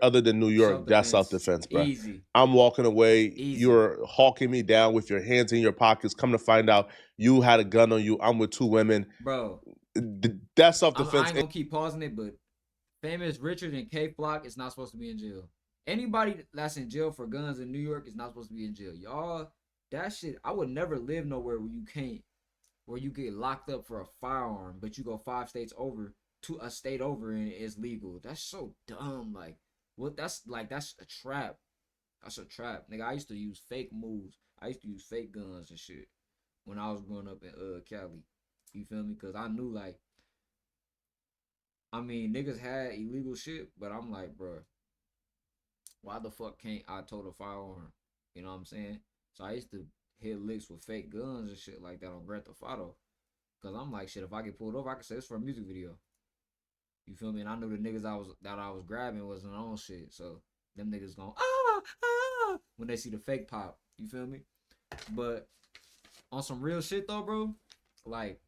other than New York, that's Self-defense. self-defense, bro. Easy. I'm walking away. Easy. You're hawking me down with your hands in your pockets. Come to find out you had a gun on you. I'm with two women. Bro. That's self-defense. I ain't gonna keep pausing it, but Famous Richard and K Flock is not supposed to be in jail. Anybody that's in jail for guns in New York is not supposed to be in jail. Y'all, that shit, I would never live nowhere where you get locked up for a firearm, but you go 5 states over to a state over and it's legal. That's so dumb. Like, what? That's a trap. That's a trap, nigga. I used to use fake moves. I used to use fake guns and shit when I was growing up in Cali. You feel me? Cause I knew, like, I mean, niggas had illegal shit, but I'm like, bro, why the fuck can't I tote a firearm? You know what I'm saying? So I used to hit licks with fake guns and shit like that on Grand Theft Auto. Cause I'm like, shit, if I get pulled over, I can say it's for a music video. You feel me? And I knew the niggas that I was grabbing wasn't on shit. So them niggas gon' when they see the fake pop. You feel me? But on some real shit though, bro, like,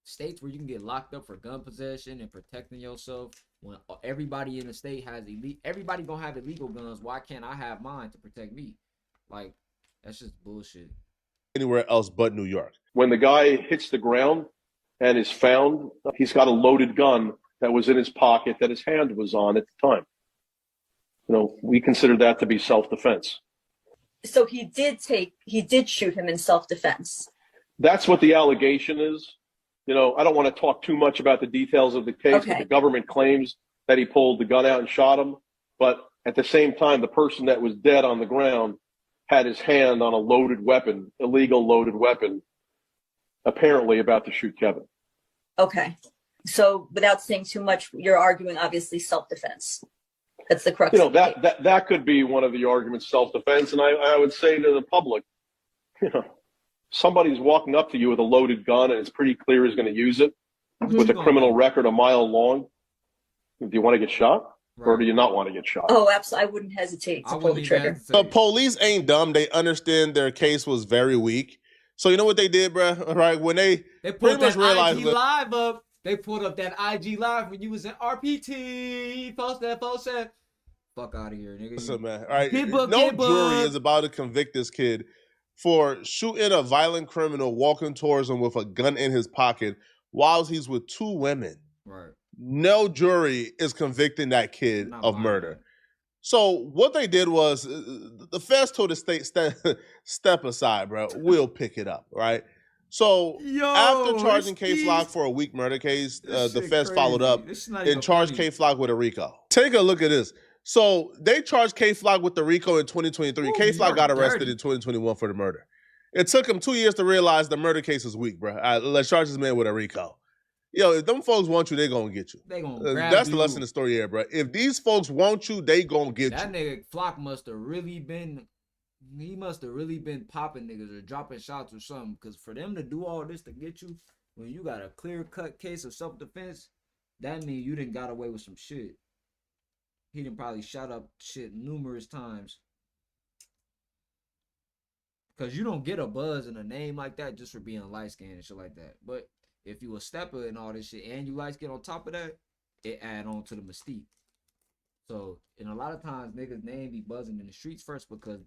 states where you can get locked up for gun possession and protecting yourself, when everybody in the state has everybody gonna have illegal guns, why can't I have mine to protect me? Like, that's just bullshit. Anywhere else but New York. When the guy hits the ground and is found, he's got a loaded gun that was in his pocket that his hand was on at the time. You know, we consider that to be self-defense. So he did shoot him in self-defense. That's what the allegation is. You know, I don't want to talk too much about the details of the case, but the government claims that he pulled the gun out and shot him. But at the same time, the person that was dead on the ground had his hand on a loaded weapon, illegal loaded weapon, apparently about to shoot Kevin. Okay. So without saying too much, you're arguing obviously self-defense. That's the crux. You know, that could be one of the arguments, self-defense. And I would say to the public, you know, somebody's walking up to you with a loaded gun and it's pretty clear he's going to use it with a criminal record a mile long. Do you want to get shot? Right. Or do you not want to get shot? Oh, absolutely. I wouldn't hesitate to pull the trigger. The police ain't dumb. They understand their case was very weak. So you know what they did, bro? Right? When they pretty much realized IG live up. They pulled up that IG live when you was in RPT. Post that. Fuck out of here, nigga. Listen, man. All right. No jury is about to convict this kid for shooting a violent criminal walking towards him with a gun in his pocket while he's with two women. Right. No jury is convicting that kid of murder. So what they did was the feds told the state, step aside, bro. We'll pick it up, right? So after charging K-Flock for a weak murder case, the feds followed up and charged K-Flock with a RICO. Take a look at this. So they charged K-Flock with the RICO in 2023. K-Flock got arrested in 2021 for the murder. It took him 2 years to realize the murder case is weak, bro. Let's charge this man with a RICO. Yo, if them folks want you, they gonna get you. They gonna grab That's you. the lesson of the story here, bro. If these folks want you, they gonna get that you. That nigga Flock must have really been popping niggas or dropping shots or something. Because for them to do all this to get you, when you got a clear-cut case of self-defense, that means you done got away with some shit. He done probably shot up shit numerous times. Because you don't get a buzz and a name like that just for being light-skinned and shit like that. But if you a stepper and all this shit and you light-skinned on top of that, it add on to the mystique. So, and a lot of times niggas' name be buzzing in the streets first because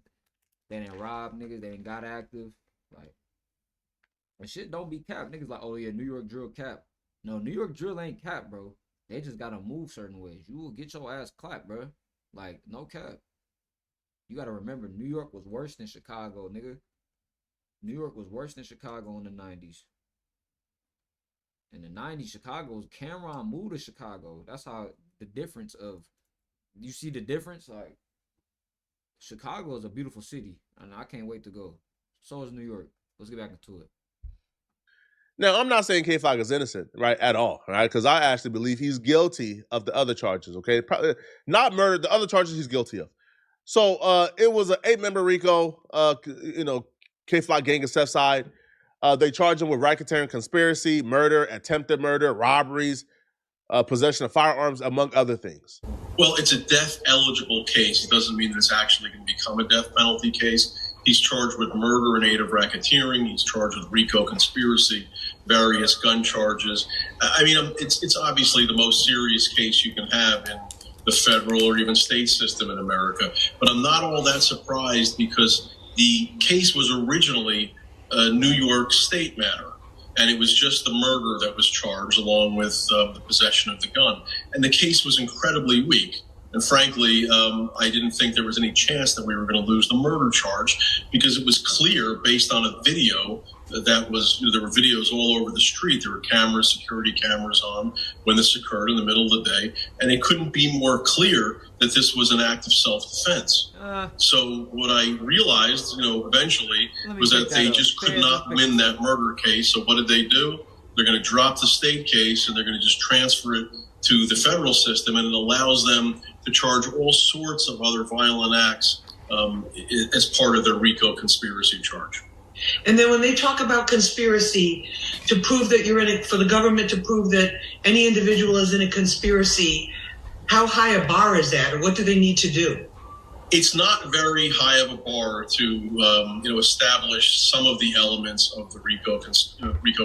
they didn't rob niggas, they ain't got active. Like, and shit don't be cap. Niggas like, oh yeah, New York drill cap. No, New York drill ain't cap, bro. They just gotta move certain ways. You will get your ass clapped, bro. Like, no cap. You gotta remember, New York was worse than Chicago, nigga. New York was worse than Chicago in the 90s. In the 90s, Chicago's Cameron moved to Chicago. That's how the difference of, you see the difference? Like, Chicago is a beautiful city, and I can't wait to go. So is New York. Let's get back into it. Now, I'm not saying K-Flock is innocent, right, at all, right? Because I actually believe he's guilty of the other charges, okay? Probably not murder, the other charges he's guilty of. So it was an 8-member RICO, K-Flock gang is Seth's side. They charged him with racketeering, conspiracy, murder, attempted murder, robberies, possession of firearms, among other things. Well, it's a death-eligible case. It doesn't mean that it's actually going to become a death penalty case. He's charged with murder and aid of racketeering. He's charged with RICO conspiracy, various gun charges. I mean, it's obviously the most serious case you can have the federal or even state system in America. But I'm not all that surprised because the case was originally a New York state matter. And it was just the murder that was charged along with the possession of the gun. And the case was incredibly weak. And frankly, I didn't think there was any chance that we were going to lose the murder charge because it was clear based on a video that was, there were videos all over the street. There were cameras, security cameras on when this occurred in the middle of the day. And it couldn't be more clear that this was an act of self-defense. So what I realized, eventually was that they just could not win that murder case. So what did they do? They're going to drop the state case and they're going to just transfer it to the federal system, and it allows them to charge all sorts of other violent acts as part of their RICO conspiracy charge. And then when they talk about conspiracy to prove that you're in it, for the government to prove that any individual is in a conspiracy, how high a bar is that, or what do they need to do? It's not very high of a bar to establish some of the elements of the RICO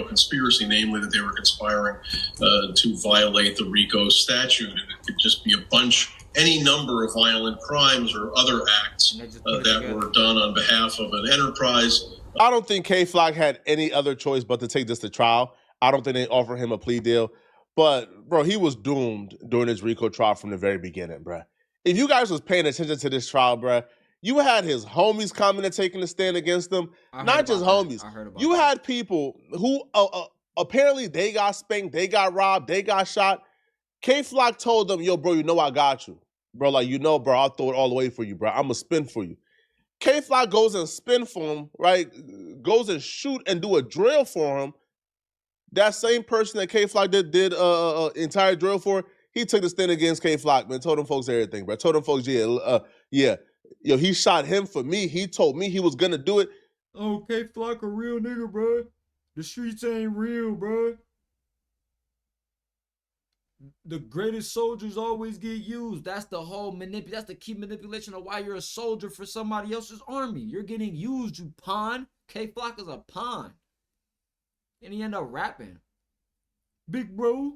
conspiracy, namely that they were conspiring to violate the RICO statute. And it could just be any number of violent crimes or other acts that were done on behalf of an enterprise. I don't think K-Flock had any other choice but to take this to trial. I don't think they offered him a plea deal. But, bro, he was doomed during his RICO trial from the very beginning, bro. If you guys was paying attention to this trial, bro, you had his homies coming and taking a stand against him. Not just homies. You had people who apparently they got spanked, they got robbed, they got shot. K-Flock told them, yo, bro, I got you. Bro, bro, I'll throw it all away for you, bro. I'm going to spin for you. K-Flock goes and spin for him, right? Goes and shoot and do a drill for him. That same person that K-Flock did entire drill for, he took the stand against K-Flock, man. Told them folks everything, bro. Told them folks, yeah. Yo, he shot him for me. He told me he was gonna do it. Oh, K-Flock a real nigga, bro. The streets ain't real, bro. The greatest soldiers always get used. That's the whole that's the key manipulation of why you're a soldier for somebody else's army. You're getting used, you pawn. K-Flock is a pawn. And he end up rapping. Big bro.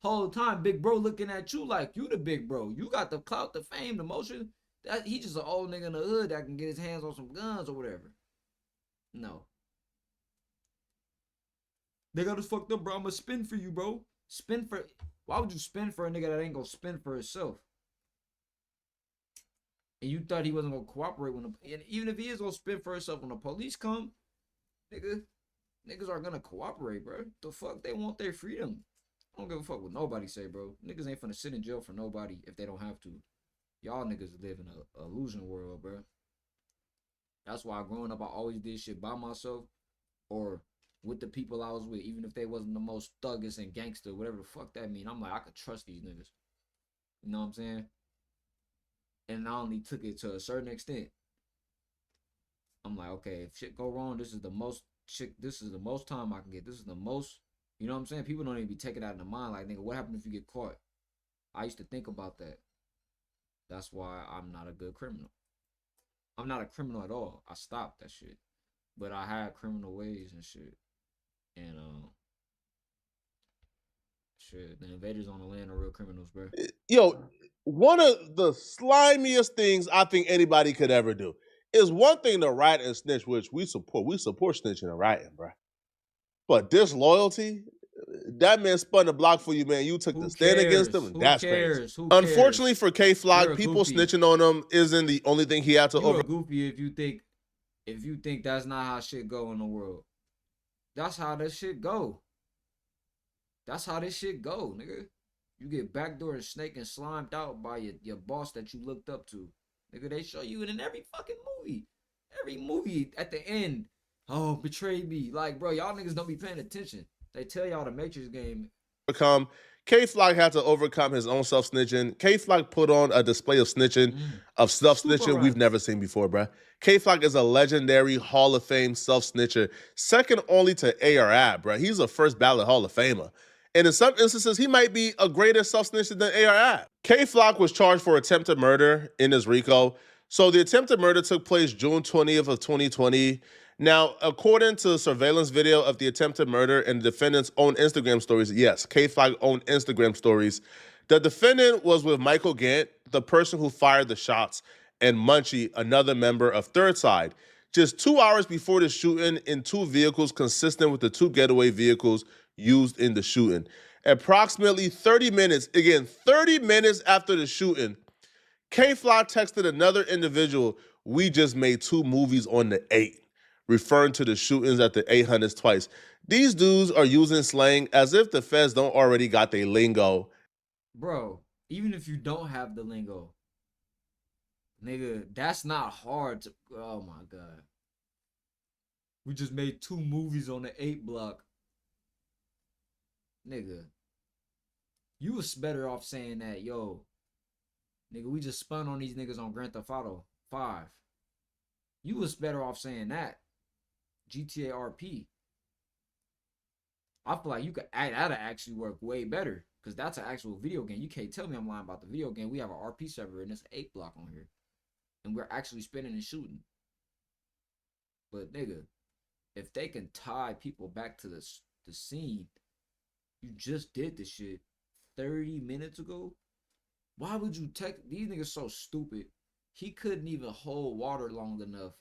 Whole time, big bro looking at you like you the big bro. You got the clout, the fame, the motion. That he just an old nigga in the hood that can get his hands on some guns or whatever. No. They got us fucked up, bro. I'ma spin for you, bro. Why would you spin for a nigga that ain't gonna spin for himself? And you thought he wasn't gonna cooperate and even if he is gonna spin for himself when the police come, niggas are gonna cooperate, bro. The fuck, they want their freedom. I don't give a fuck what nobody say, bro. Niggas ain't finna sit in jail for nobody if they don't have to. Y'all niggas live in an illusion world, bro. That's why growing up, I always did shit by myself or with the people I was with, even if they wasn't the most thuggish and gangster, whatever the fuck that mean. I'm like, I could trust these niggas. You know what I'm saying? And I only took it to a certain extent. I'm like, okay, if shit go wrong, this is the most time I can get. This is the most, you know what I'm saying? People don't even be taking that in the mind. Like, nigga, what happened if you get caught? I used to think about that. That's why I'm not a good criminal. I'm not a criminal at all. I stopped that shit. But I had criminal ways and shit. And shit, the invaders on the land are real criminals, bro. Yo, one of the slimiest things I think anybody could ever do is one thing to write and snitch, which we support. We support snitching and writing, bro. But disloyalty, that man spun the block for you, man. You took the stand against him, and that's crazy. Unfortunately for K-Flock, people snitching on him isn't the only thing he had to You're a goofy if you think that's not how shit go in the world. That's how that shit go. That's how this shit go, nigga. You get backdoor and snake and slimed out by your boss that you looked up to. Nigga, they show you it in every fucking movie. Every movie at the end. Oh, betray me. Like, bro, y'all niggas don't be paying attention. They tell y'all the Matrix game. K-Flock had to overcome his own self-snitching. K-Flock put on a display of snitching, of self-snitching we've never seen before, bro. K-Flock is a legendary Hall of Fame self-snitcher, second only to A.R. bro. He's a first ballot Hall of Famer. And in some instances, he might be a greater self-snitcher than A.R. K-Flock was charged for attempted murder in his RICO. So the attempted murder took place June 20th of 2020. Now, according to surveillance video of the attempted murder and the defendant's own Instagram stories, yes, K-Flock owned Instagram stories. The defendant was with Michael Gant, the person who fired the shots, and Munchie, another member of Third Side, just 2 hours before the shooting in two vehicles consistent with the two getaway vehicles used in the shooting. Approximately 30 minutes, again, 30 minutes after the shooting, K-Fly texted another individual, "We just made 2 movies on the 8, referring to the shootings at the 800s twice. These dudes are using slang as if the feds don't already got their lingo. Bro, even if you don't have the lingo, nigga, that's not hard to. Oh my god. We just made 2 movies on the 8 block. Nigga, you was better off saying that, yo, nigga, we just spun on these niggas on Grand Theft Auto 5. You was better off saying that. GTA RP. I feel like you could that'd actually work way better. Because that's an actual video game. You can't tell me I'm lying about the video game. We have an RP server and it's 8 block on here. And we're actually spinning and shooting. But nigga, if they can tie people back to the scene, you just did this shit 30 minutes ago. Why would you text these niggas? So stupid. He couldn't even hold water long enough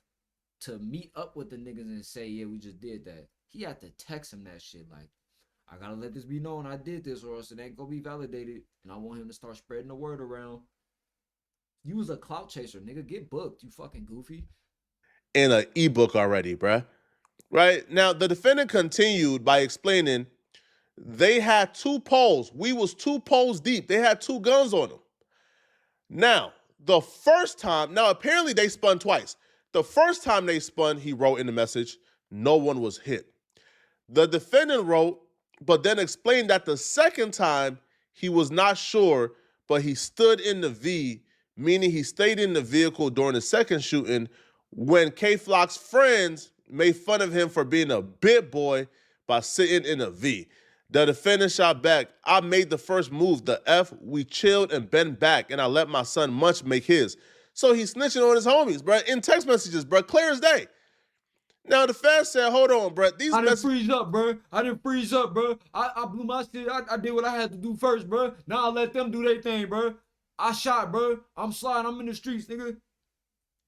to meet up with the niggas and say, yeah, we just did that. He had to text him that shit like, I gotta let this be known I did this or else it ain't gonna be validated. And I want him to start spreading the word around. You was a clout chaser, nigga. Get booked, you fucking goofy. In an ebook already, bruh. Right? Now, the defendant continued by explaining they had 2 poles. We was 2 poles deep. They had 2 guns on them. Now, the first time, apparently they spun twice. The first time they spun, he wrote in the message, no one was hit. The defendant wrote, but then explained that the second time he was not sure, but he stood in the V, meaning he stayed in the vehicle during the second shooting when K-Flock's friends made fun of him for being a bit boy by sitting in a V. The defendant shot back, I made the first move, the F, we chilled and bent back, and I let my son Munch make his. So he's snitching on his homies, bro, in text messages, bro, clear as day. Now, the feds said, hold on, bro. I didn't freeze up, bro. I blew my shit. I did what I had to do first, bro. Now I let them do their thing, bro. I shot, bro. I'm sliding. I'm in the streets, nigga.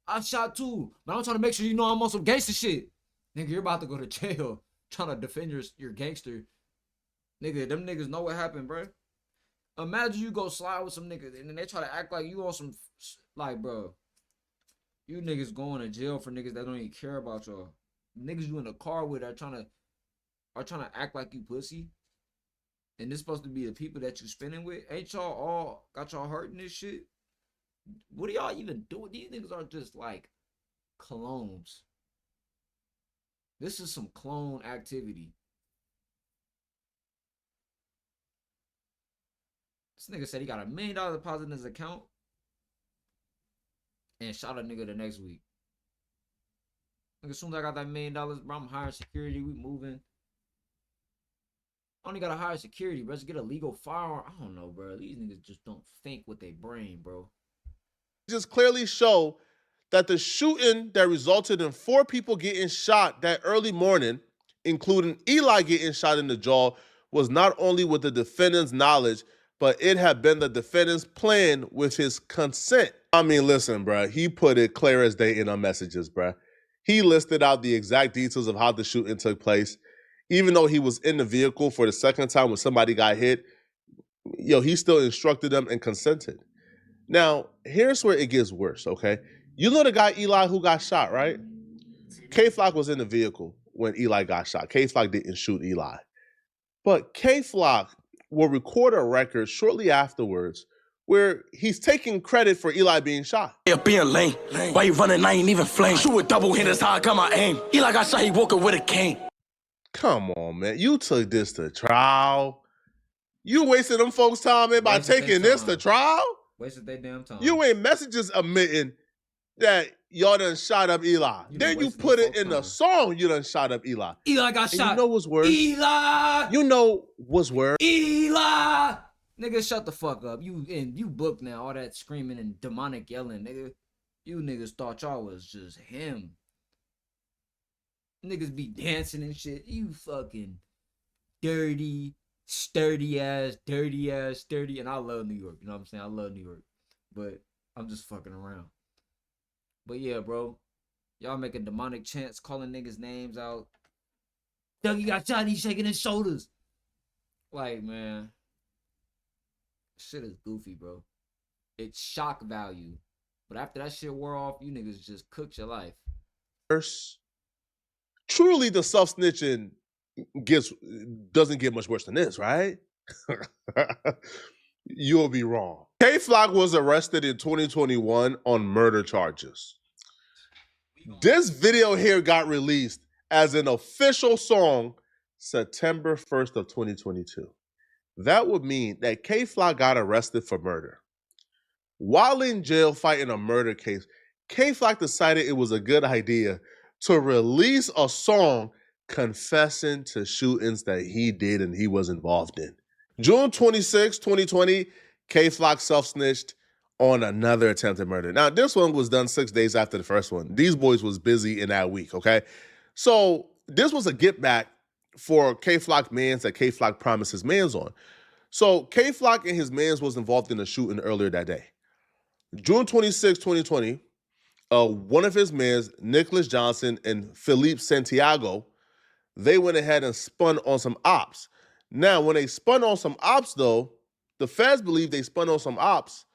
I shot too. But I'm trying to make sure you know I'm on some gangster shit. Nigga, you're about to go to jail trying to defend your gangster. Nigga, them niggas know what happened, bro. Imagine you go slide with some niggas and then they try to act like you on some, like, bro. You niggas going to jail for niggas that don't even care about y'all. Niggas you in the car with are trying to act like you pussy. And this supposed to be the people that you spinning with. Ain't y'all all got y'all hurting this shit? What are y'all even doing? These niggas are just like clones. This is some clone activity. This nigga said he got $1 million deposit in his account and shot a nigga the next week. Like, as soon as I got that $1 million, bro, I'm hiring security. We moving. I only gotta hire security, bro. Just get a legal firearm. I don't know, bro. These niggas just don't think with their brain, bro. Just clearly show that the shooting that resulted in 4 people getting shot that early morning, including Eli getting shot in the jaw, was not only with the defendant's knowledge, but it had been the defendant's plan with his consent. I mean, listen, bro. He put it clear as day in our messages, bro. He listed out the exact details of how the shooting took place. Even though he was in the vehicle for the second time when somebody got hit, he still instructed them and consented. Now, here's where it gets worse, okay? You know the guy Eli who got shot, right? K-Flock was in the vehicle when Eli got shot. K-Flock didn't shoot Eli. But K-Flock will record a record shortly afterwards where he's taking credit for Eli being shot. Yeah, being lame. Why you running? I ain't even flame. Shoot with double handers, how I got my aim. Eli got shot, he woke up with a cane. Come on, man. You took this to trial. You wasted them folks' time by taking this to trial? Wasted their damn time. You ain't messages admitting that y'all done shot up Eli. Then you put it in the song, you done shot up Eli. Eli got shot. You know what's worse? Eli! You know what's worse? Eli! Nigga, shut the fuck up. You booked now. All that screaming and demonic yelling, nigga. You niggas thought y'all was just him. Niggas be dancing and shit. You fucking dirty, sturdy ass, dirty ass, sturdy. And I love New York. You know what I'm saying? I love New York. But I'm just fucking around. But yeah, bro. Y'all making demonic chants, calling niggas names out. Dougie got shot, he's shaking his shoulders. Like, man. Shit is goofy, bro. It's shock value. But after that shit wore off, you niggas just cooked your life. Truly, the self-snitching doesn't get much worse than this, right? You'll be wrong. K-Flock was arrested in 2021 on murder charges. This video here got released as an official song September 1st of 2022. That would mean that K-Flock got arrested for murder. While in jail fighting a murder case, K-Flock decided it was a good idea to release a song confessing to shootings that he did and he was involved in. June 26, 2020, K-Flock self-snitched on another attempted murder. Now, this one was done 6 days after the first one. These boys was busy in that week, okay? So this was a get back for K-Flock mans that K-Flock promised his mans on. So K-Flock and his mans was involved in a shooting earlier that day. June 26, 2020, one of his mans, Nicholas Johnson and Philippe Santiago, they went ahead and spun on some ops. Now, when they spun on some ops, though, the feds believe they spun on some ops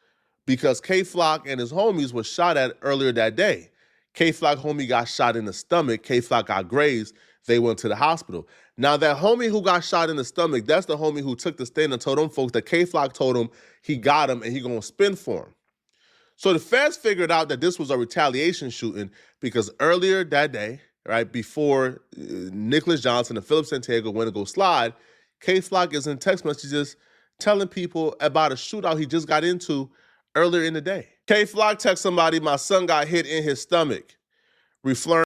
because K-Flock and his homies were shot at earlier that day. K-Flock homie got shot in the stomach. K-Flock got grazed. They went to the hospital. Now, that homie who got shot in the stomach, that's the homie who took the stand and told them folks that K-Flock told him he got him and he gonna spin for him. So the feds figured out that this was a retaliation shooting because earlier that day, right, before Nicholas Johnson and Philip Santiago went to go slide, K-Flock is in text messages telling people about a shootout he just got into earlier in the day. K-Flock texts somebody, my son got hit in his stomach, referring